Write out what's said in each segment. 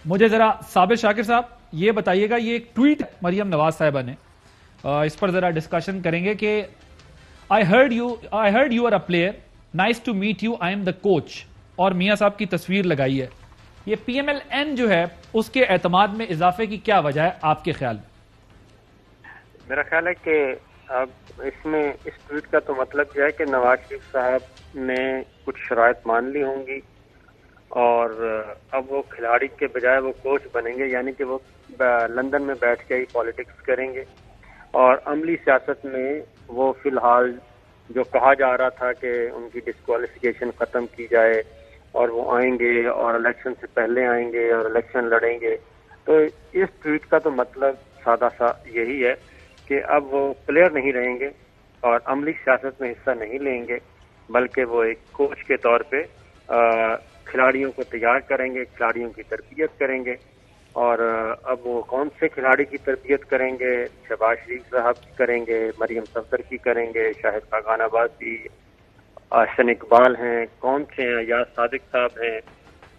مجھے ذرا صابر شاکر صاحب یہ بتائیے گا، یہ ایک ٹویٹ مریم نواز صاحبہ نے، اس پر ذرا ڈسکشن کریں گے کہ I heard you are a player, nice to meet you, I am the coach، اور میاں صاحب کی تصویر لگائی ہے۔ یہ پی ایم ایل این جو ہے اس کے اعتماد میں اضافے کی کیا وجہ ہے آپ کے خیال میں؟ میرا خیال ہے کہ اب اس میں اس ٹویٹ کا تو مطلب یہ ہے کہ نواز شریف صاحب نے کچھ شرائط مان لی ہوں گی اور اب وہ کھلاڑی کے بجائے وہ کوچ بنیں گے، یعنی کہ وہ لندن میں بیٹھ کے ہی پالیٹکس کریں گے، اور عملی سیاست میں وہ فی الحال جو کہا جا رہا تھا کہ ان کی ڈسکوالیفیکیشن ختم کی جائے اور وہ آئیں گے اور الیکشن سے پہلے آئیں گے اور الیکشن لڑیں گے، تو اس ٹویٹ کا تو مطلب سادہ سا یہی ہے کہ اب وہ پلیئر نہیں رہیں گے اور عملی سیاست میں حصہ نہیں لیں گے، بلکہ وہ ایک کوچ کے طور پہ کھلاڑیوں کو تیار کریں گے، کھلاڑیوں کی تربیت کریں گے۔ اور اب وہ کون سے کھلاڑی کی تربیت کریں گے؟ شہباز شریف صاحب کی کریں گے، مریم صفدر کی کریں گے، شاہد خاقان عباسی، احسن اقبال ہیں، کون سے ہیں، یا صادق صاحب ہیں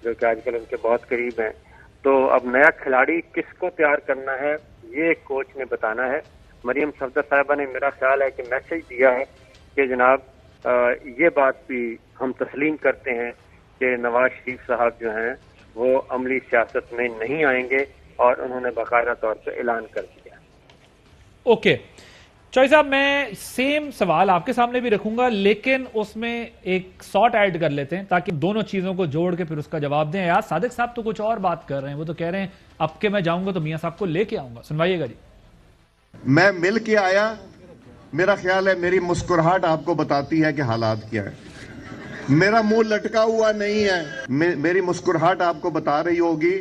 جو کہ آج کل ان کے بہت قریب ہیں۔ تو اب نیا کھلاڑی کس کو تیار کرنا ہے یہ کوچ نے بتانا ہے۔ مریم صفدر صاحبہ نے میرا خیال ہے کہ میسج دیا ہے کہ جناب یہ بات بھی ہم تسلیم کرتے ہیں کہ نواز شریف صاحب جو ہیں وہ عملی سیاست میں نہیں آئیں گے، اور انہوں نے باقاعدہ طور پہ اعلان کر دیا۔ اوکے چوئی صاحب، میں سیم سوال آپ کے سامنے بھی رکھوں گا، لیکن اس میں ایک سارٹ ایڈ کر لیتے ہیں تاکہ دونوں چیزوں کو جوڑ کے پھر اس کا جواب دیں۔ یار صادق صاحب تو کچھ اور بات کر رہے ہیں، وہ تو کہہ رہے ہیں اب کہ میں جاؤں گا تو میاں صاحب کو لے کے آؤں گا، سنوائیے گا جی۔ میں مل کے آیا، میرا خیال ہے میری مسکراہٹ آپ کو بتاتی ہے کہ حالات کیا ہے۔ میرا منہ لٹکا ہوا نہیں ہے، میری مسکراہٹ آپ کو بتا رہی ہوگی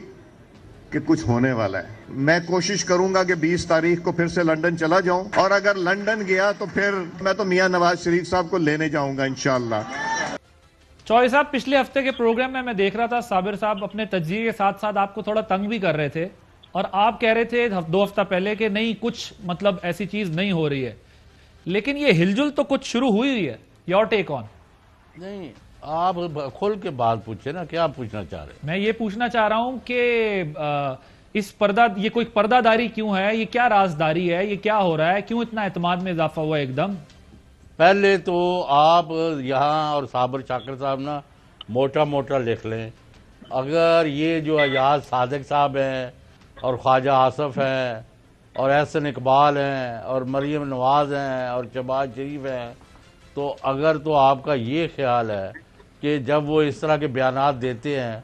کہ کچھ ہونے والا ہے۔ میں کوشش کروں گا کہ 20 تاریخ کو پھر سے لندن چلا جاؤں، اور اگر لندن گیا تو پھر میں تو میاں نواز شریف صاحب کو لینے جاؤں گا انشاءاللہ۔ چوئی صاحب، پچھلے ہفتے کے پروگرام میں دیکھ رہا تھا صابر صاحب اپنے تجزیے کے ساتھ ساتھ آپ کو تھوڑا تنگ بھی کر رہے تھے، اور آپ کہہ رہے تھے 2 ہفتہ پہلے کہ نہیں کچھ مطلب ایسی چیز نہیں ہو رہی ہے، لیکن یہ ہلجل تو کچھ شروع ہوئی ہے۔ یور ٹیک آن۔ نہیں، آپ کھول کے بات پوچھے نا، کیا پوچھنا چاہ رہے ہیں؟ میں یہ پوچھنا چاہ رہا ہوں کہ یہ کوئی پردہ داری کیوں ہے، یہ کیا رازداری ہے، یہ کیا ہو رہا ہے، کیوں اتنا اعتماد میں اضافہ ہوا ایک دم؟ پہلے تو آپ یہاں اور صابر شاکر صاحب نا موٹا موٹا لکھ لیں، اگر یہ جو ایاز صادق صاحب ہیں اور خواجہ آصف ہیں اور احسن اقبال ہیں اور مریم نواز ہیں اور شہباز شریف ہیں، تو اگر تو آپ کا یہ خیال ہے کہ جب وہ اس طرح کے بیانات دیتے ہیں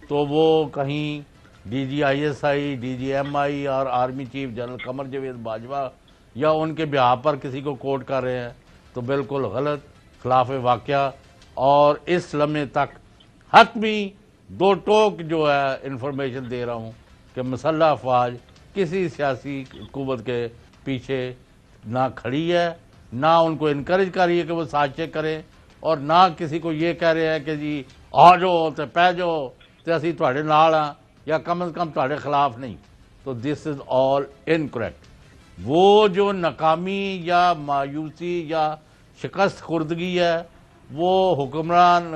تو وہ کہیں D G I S I, D G M I اور army chief general Qamar Javed Bajwa یا ان کے بہاف پر کسی کو کوٹ کر رہے ہیں تو بالکل غلط، خلاف واقعہ، اور اس لمحے تک حتمی 2 ٹوک جو ہے انفارمیشن دے رہا ہوں کہ مسلح افواج کسی سیاسی قوت کے پیچھے نہ کھڑی ہے، نہ ان کو انکریج کر رہی ہے کہ وہ سازشیں کریں، اور نہ کسی کو یہ کہہ رہے ہیں کہ جی آ جاؤ تے پہ جاؤ تے اسی تواڈے نال ہاں یا کم از کم تواڈے خلاف نہیں۔ تو دس از آل انکریکٹ۔ وہ جو ناکامی یا مایوسی یا شکست خوردگی ہے وہ حکمران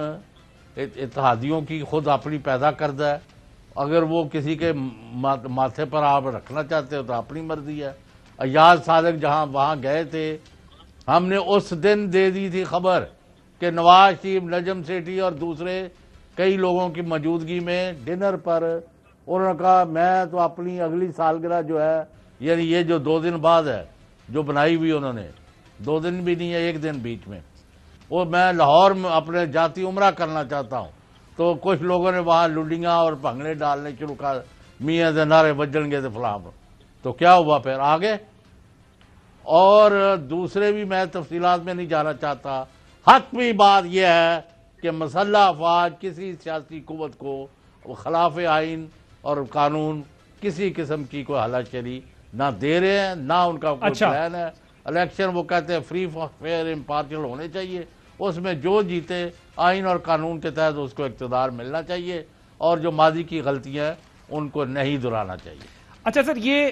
اتحادیوں کی خود اپنی پیدا کردہ ہے، اگر وہ کسی کے ماتھے پر آپ رکھنا چاہتے ہو تو اپنی مرضی ہے۔ ایاز صادق جہاں وہاں گئے تھے، ہم نے اس دن دے دی تھی خبر کہ نواز شریف، نجم سیٹھی اور دوسرے کئی لوگوں کی موجودگی میں ڈنر پر انہوں نے کہا میں تو اپنی اگلی سالگرہ جو ہے، یعنی یہ جو 2 دن بعد ہے جو بنائی ہوئی انہوں نے، 2 دن بھی نہیں ہے، 1 دن بیچ میں، وہ میں لاہور میں اپنے جاتی عمرہ کرنا چاہتا ہوں۔ تو کچھ لوگوں نے وہاں لڈیاں اور بھنگڑے ڈالنے شروع کر، میاں دے نعرے بجن گے تو فلاں، تو کیا ہوا پھر آگے؟ اور دوسرے بھی میں تفصیلات میں نہیں جانا چاہتا، حتمی بات یہ ہے کہ مسلح افواج کسی سیاسی قوت کو خلاف آئین اور قانون کسی قسم کی کوئی حالت شری نہ دے رہے ہیں، نہ ان کا کوئی پلان ہے۔ الیکشن وہ کہتے ہیں فری فیئر امپارشل ہونے چاہیے، اس میں جو جیتے آئین اور قانون کے تحت اس کو اقتدار ملنا چاہیے، اور جو ماضی کی غلطیاں ہیں ان کو نہیں دہرانا چاہیے۔ اچھا سر، یہ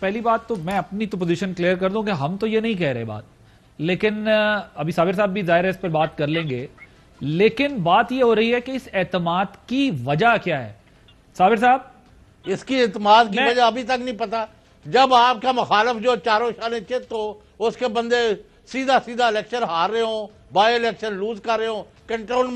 پہلی بات تو میں اپنی تو پوزیشن کلیئر کر دوں کہ ہم تو یہ نہیں کہہ رہے بات، لیکن ابھی صابر صاحب بھی ظاہر ہے اس پر بات کر لیں گے، لیکن بات یہ ہو رہی ہے کہ اس اعتماد کی وجہ کیا ہے صابر صاحب؟ اس کی اعتماد کی وجہ ابھی تک نہیں پتا. جب آپ کا مخالف جو چاروں شانے چت ہو, اس کے بندے سیدھا الیکشن ہار رہے ہوں, بائی الیکشن لوز کر رہے ہوں, کنٹرول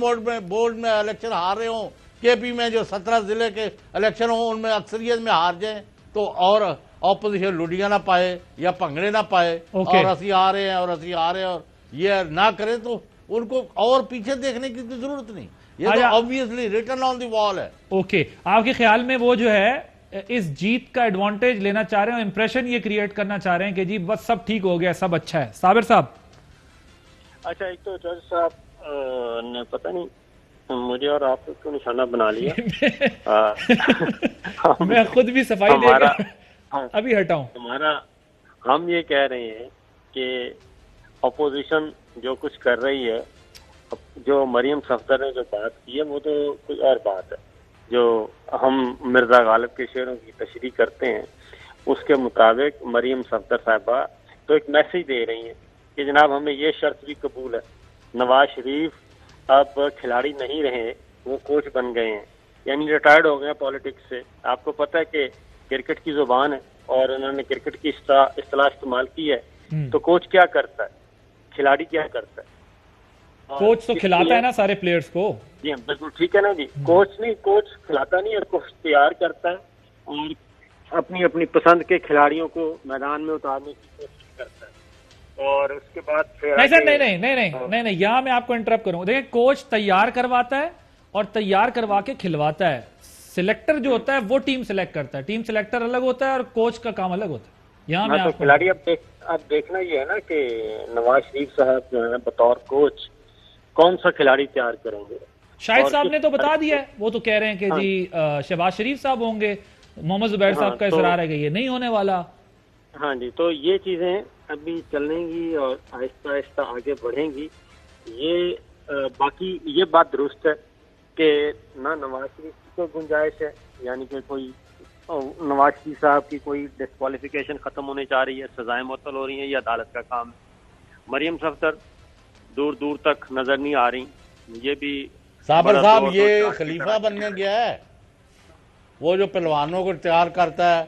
بورڈ میں الیکشن ہار رہے ہوں, کے پی میں جو 17 ضلع کے الیکشن ہوں ان میں اکثریت میں ہار جائیں, تو اور اپوزیشن لوڈیاں نہ پائے یا پنگڑے نہ پائے اور اسی آ رہے ہیں اور اسی آ رہے ہیں, اور یہ نہ کریں تو ان کو اور پیچھے دیکھنے کی ضرورت نہیں. یہ تو obviously written on the wall ہے. اوکے, آپ کے خیال میں وہ جو ہے اس جیت کا ایڈوانٹیج لینا چاہ رہے ہیں, امپریشن یہ کریٹ کرنا چاہ رہے ہیں کہ جی بس سب ٹھیک ہو گیا, سب اچھا ہے؟ صابر صاحب. اچھا, ایک تو جج صاحب نے پتہ نہیں مجھے اور آپ کو نشانہ بنا لیا. میں خود بھی صفائی دے کر ابھی ہٹاؤں. ہم یہ کہہ رہے ہیں کہ اپوزیشن جو کچھ کر رہی ہے, جو مریم صفدر نے جو بات کی ہے وہ تو کوئی اور بات ہے. جو ہم مرزا غالب کے شعروں کی تشریح کرتے ہیں اس کے مطابق مریم صفدر صاحبہ تو ایک میسیج دے رہی ہیں کہ جناب ہمیں یہ شرط بھی قبول ہے, نواز شریف اب کھلاڑی نہیں رہے, وہ کوچ بن گئے ہیں, یعنی ریٹائرڈ ہو گئے ہیں پالیٹکس سے. آپ کو پتہ ہے کہ کرکٹ کی زبان ہے اور انہوں نے کرکٹ کی اصطلاح استعمال کی ہے, تو کوچ کیا کرتا ہے, کھلاڑی کیا کرتا ہے؟ کوچ تو کھلاتا ہے نا سارے پلیئرز کو. جی بالکل ٹھیک ہے نا جی. کوچ نہیں, کوچ کھلاتا نہیں ہے, کوچ تیار کرتا ہے اور اپنی اپنی پسند کے کھلاڑیوں کو میدان میں اتارنے کی کوشش کرتا ہے, اور اس کے بعد پھر نہیں, یہاں میں آپ کو انٹرپٹ کروں. دیکھیں, کوچ تیار کرواتا ہے اور تیار کروا کے کھلواتا ہے. سلیکٹر جو ہوتا ہے وہ ٹیم سلیکٹ کرتا ہے, ٹیم سلیکٹر الگ ہوتا ہے اور کوچ کا کام الگ ہوتا ہے. یہاں میں تو کھلاڑی اب دیکھنا یہ ہے نا کہ نواز شریف صاحب جو ہے بطور کوچ کون سا کھلاڑی تیار کریں گے. شاہد صاحب نے تو بتا دیا ہے, وہ تو کہہ رہے ہیں کہ جی شہباز شریف صاحب ہوں گے. محمد زبیر صاحب کا اصرار ہے کہ یہ نہیں ہونے والا. ہاں جی, تو یہ چیزیں ابھی چلیں گی اور آہستہ آہستہ آگے بڑھیں گی. یہ باقی یہ بات درست ہے کہ نہ نواز شریف کی کوئی گنجائش ہے, یعنی کہ کوئی نواز شریف صاحب کی کوئی ڈسکوالیفیکیشن ختم ہونے جا رہی ہے, سزائیں معطل ہو رہی ہیں, یہ عدالت کا کام ہے. مریم صفدر دور دور تک نظر نہیں آ رہی. یہ بھی صابر صاحب یہ خلیفہ بننے گیا ہے, وہ جو پہلوانوں کو تیار کرتا ہے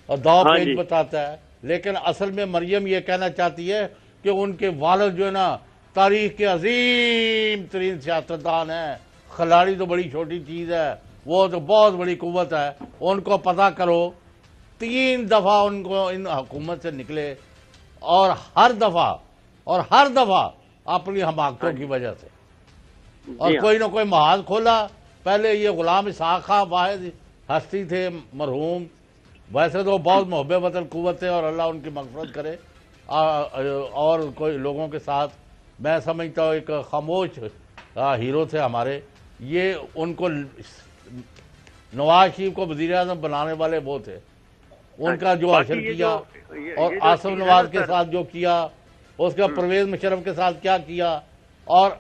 اور دو پیج بتاتا ہے, لیکن اصل میں مریم یہ کہنا چاہتی ہے کہ ان کے والد جو ہے نا تاریخ کے عظیم ترین سیاستدان ہیں. کھلاڑی تو بڑی چھوٹی چیز ہے, وہ تو بہت بڑی قوت ہے. ان کو پتہ کرو, 3 دفعہ ان کو ان حکومت سے نکلے اور ہر دفعہ اپنی حماقتوں کی وجہ سے, اور کوئی نہ کوئی محاذ کھولا. پہلے یہ غلام اسحاق واحد ہستی تھے مرحوم, ویسے تو بہت محب وطن قوت ہے اور اللہ ان کی مغفرت کرے. اور کوئی لوگوں کے ساتھ میں سمجھتا ہوں ایک خاموش ہیرو تھے ہمارے. یہ ان کو نواز شریف کو وزیر اعظم بنانے والے وہ تھے. ان کا جو حشر کیا اور آصف نواز کے ساتھ جو کیا, اس کا پرویز مشرف کے ساتھ کیا کیا, اور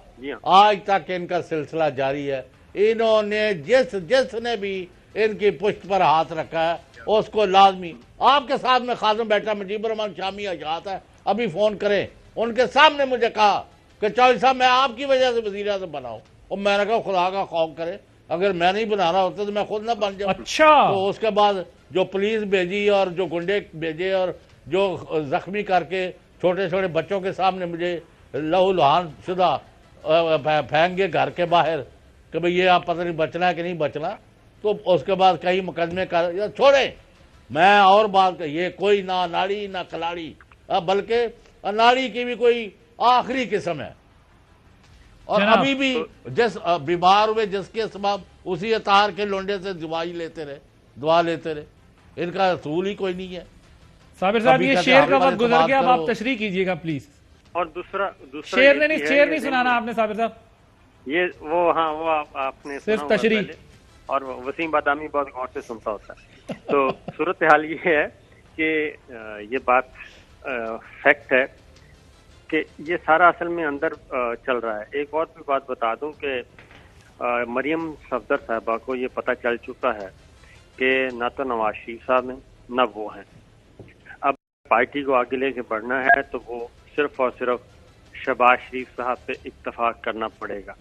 آج تک ان کا سلسلہ جاری ہے. انہوں نے جس نے بھی ان کی پشت پر ہاتھ رکھا ہے اس کو لازمی. آپ کے ساتھ میں خادم بیٹھا مجیب الرحمان شامی حجات ہے, ابھی فون کریں, ان کے سامنے مجھے کہا کہ چودھری صاحب میں آپ کی وجہ سے وزیر اعظم بناؤں, اور میں نے کہا خدا کا خوف کرے, اگر میں نہیں بنانا ہوتا تو میں خود نہ بن جاؤں. اچھا. تو اس کے بعد جو پولیس بھیجی اور جو گنڈے بھیجے اور جو زخمی کر کے چھوٹے چھوٹے بچوں کے سامنے مجھے لہو لہان شدہ پھینک گئے گھر کے باہر کہ بھئی یہ آپ پتہ نہیں بچنا ہے کہ نہیں بچنا. تو اس کے بعد کئی مقدمے چھوڑیں. میں اور بات یہ کوئی نہ ناڑی نہ کلاڑی, بلکہ ناڑی کی بھی کوئی آخری قسم ہے. اور ابھی بھی جس بیمار ہوئے جس کے سبب اسی اطہار کے لونڈے سے دعا لیتے رہے. ان کا اصول ہی کوئی نہیں ہے. صابر صاحب یہ شعر کا وقت گزر گیا, اب آپ تشریح کیجئے گا پلیز. اور دوسرا شعر نہیں سنانا آپ نے صابر صاحب, یہ وہ آپ نے صرف تشریح, اور وسیم بادامی بہت غور سے سنتا ہوتا ہے. تو صورتحال یہ ہے کہ یہ بات فیکٹ ہے کہ یہ سارا اصل میں اندر چل رہا ہے. ایک اور بھی بات بتا دوں کہ مریم صفدر صاحبہ کو یہ پتہ چل چکا ہے کہ نہ تو نواز شریف صاحب ہیں نہ وہ ہیں. اب پارٹی کو آگے لے کے بڑھنا ہے تو وہ صرف اور صرف شہباز شریف صاحب پہ اتفاق کرنا پڑے گا.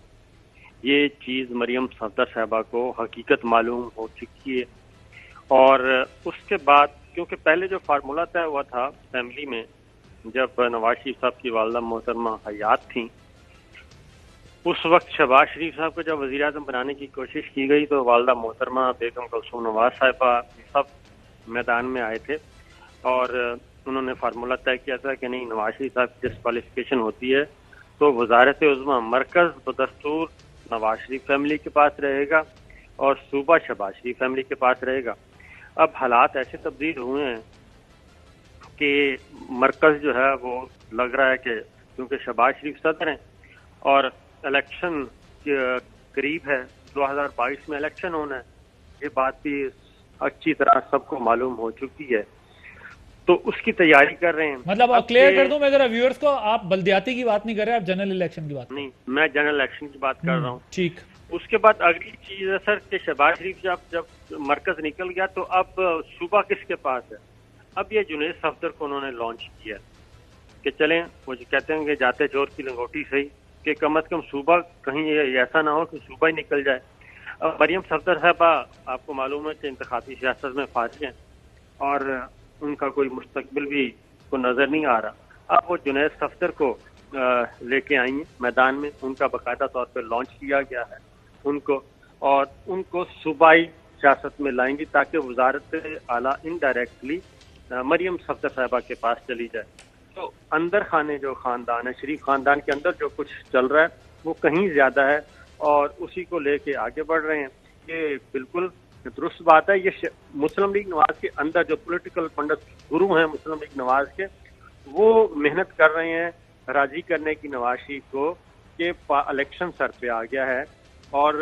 یہ چیز مریم صفدر صاحبہ کو حقیقت معلوم ہو چکی ہے. اور اس کے بعد کیونکہ پہلے جو فارمولہ طے ہوا تھا فیملی میں جب نواز شریف صاحب کی والدہ محترمہ حیات تھیں، اس وقت شہباز شریف صاحب کو جب وزیر اعظم بنانے کی کوشش کی گئی تو والدہ محترمہ بیگم کلثوم نواز صاحبہ سب میدان میں آئے تھے اور انہوں نے فارمولہ طے کیا تھا کہ نہیں، نواز شریف صاحب کی ڈسکوالیفیکیشن ہوتی ہے تو وزارت عظمیٰ مرکز بدستور نواز شریف فیملی کے پاس رہے گا اور صوبہ شہباز شریف فیملی کے پاس رہے گا. اب حالات ایسے تبدیل ہوئے ہیں کہ مرکز جو ہے وہ لگ رہا ہے کہ کیونکہ شہباز شریف صدر ہیں اور الیکشن قریب ہے، 2022 میں الیکشن ہونا ہے، یہ بات بھی اچھی طرح سب کو معلوم ہو چکی ہے، تو اس کی تیاری کر رہے ہیں. مطلب کلیئر کر دوں میں ذرا ویورز کو، آپ بلدیاتی کی بات نہیں کر رہے، آپ جنرل الیکشن کی بات نہیں، میں جنرل الیکشن کی بات کر رہا ہوں. ٹھیک. اس کے بعد اگلی چیز ہے سر کہ شہباز شریف جب مرکز نکل گیا تو اب صوبہ کس کے پاس ہے؟ اب یہ جنید صفدر کو انہوں نے لانچ کیا کہ چلیں، وہ کہتے ہیں کہ جاتے چور کی لنگوٹی صحیح، کہ کم از کم صوبہ کہیں ایسا نہ ہو کہ صوبہ ہی نکل جائے. اب مریم صفدر صاحبہ آپ کو معلوم ہے کہ انتخابی سیاست میں فارغ ہیں اور ان کا کوئی مستقبل بھی کو نظر نہیں آ رہا. اب وہ جنید صفدر کو لے کے آئی ہیں میدان میں، ان کا باقاعدہ طور پہ لانچ کیا گیا ہے ان کو، اور ان کو صوبائی سیاست میں لائیں گی تاکہ وزارت اعلیٰ انڈائریکٹلی مریم صفدر صاحبہ کے پاس چلی جائے. تو اندر خانے جو خاندان ہے، شریف خاندان کے اندر جو کچھ چل رہا ہے وہ کہیں زیادہ ہے اور اسی کو لے کے آگے بڑھ رہے ہیں. یہ بالکل درست بات ہے. یہ مسلم لیگ نواز کے اندر جو پولیٹیکل پنڈت گرو ہیں مسلم لیگ نواز کے، وہ محنت کر رہے ہیں راضی کرنے کی نواز شریف کو کہ الیکشن سر پہ آ گیا ہے اور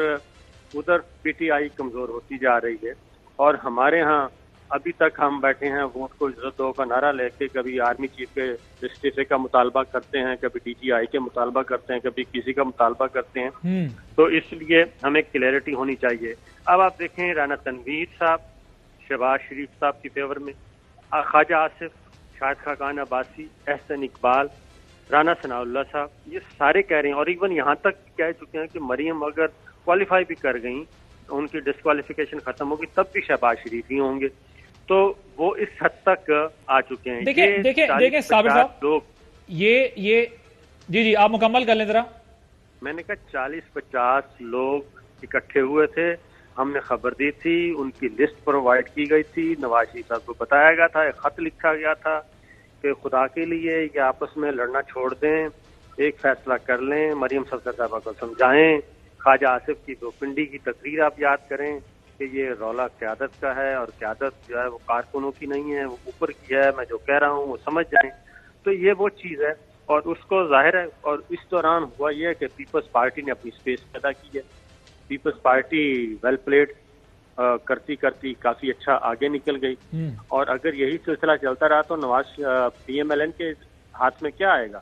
ادھر پی ٹی آئی کمزور ہوتی جا رہی ہے. اور ہمارے ہاں ابھی تک ہم بیٹھے ہیں ووٹ کو عزت دو کا نعرہ لے کے، کبھی آرمی چیف کے استعفے کا مطالبہ کرتے ہیں، کبھی ڈی جی آئی کے مطالبہ کرتے ہیں، کبھی کسی کا مطالبہ کرتے ہیں. تو اس لیے ہمیں کلیئرٹی ہونی چاہیے. اب آپ دیکھیں رانا تنویر صاحب شہباز شریف صاحب کی فیور میں، خواجہ آصف، شاہد خاقان عباسی، احسن اقبال، رانا ثناء اللہ صاحب، یہ سارے کہہ رہے ہیں اور ایون یہاں تک کہہ چکے ہیں کہ مریم اگر کوالیفائی بھی کر گئیں، ان کی ڈسکوالیفیکیشن ختم ہوگی تب بھی شہباز شریف ہی ہوں گے. تو وہ اس حد تک آ چکے ہیں. دیکھیں صابر صاحب، لوگ یہ جی آپ مکمل کر لیں ذرا. میں نے کہا 40-50 لوگ اکٹھے ہوئے تھے، ہم نے خبر دی تھی، ان کی لسٹ پرووائڈ کی گئی تھی، نواز شریف صاحب کو بتایا گیا تھا، ایک خط لکھا گیا تھا کہ خدا کے لیے یہ آپس میں لڑنا چھوڑ دیں، ایک فیصلہ کر لیں، مریم صفدر صاحبہ کو سمجھائیں. خواجہ آصف کی 2 پنڈی کی تقریر آپ یاد کریں کہ یہ رولا قیادت کا ہے اور قیادت جو ہے وہ کارکنوں کی نہیں ہے، وہ اوپر کی ہے، میں جو کہہ رہا ہوں وہ سمجھ جائیں. تو یہ وہ چیز ہے اور اس کو ظاہر ہے. اور اس دوران ہوا یہ ہے کہ پیپلز پارٹی نے اپنی سپیس پیدا کی ہے. پیپلز پارٹی ویل پلیڈ کرتی کرتی کافی اچھا آگے نکل گئی. اور اگر یہی سلسلہ چلتا رہا تو نواز پی ایم ایل این کے ہاتھ میں کیا آئے گا؟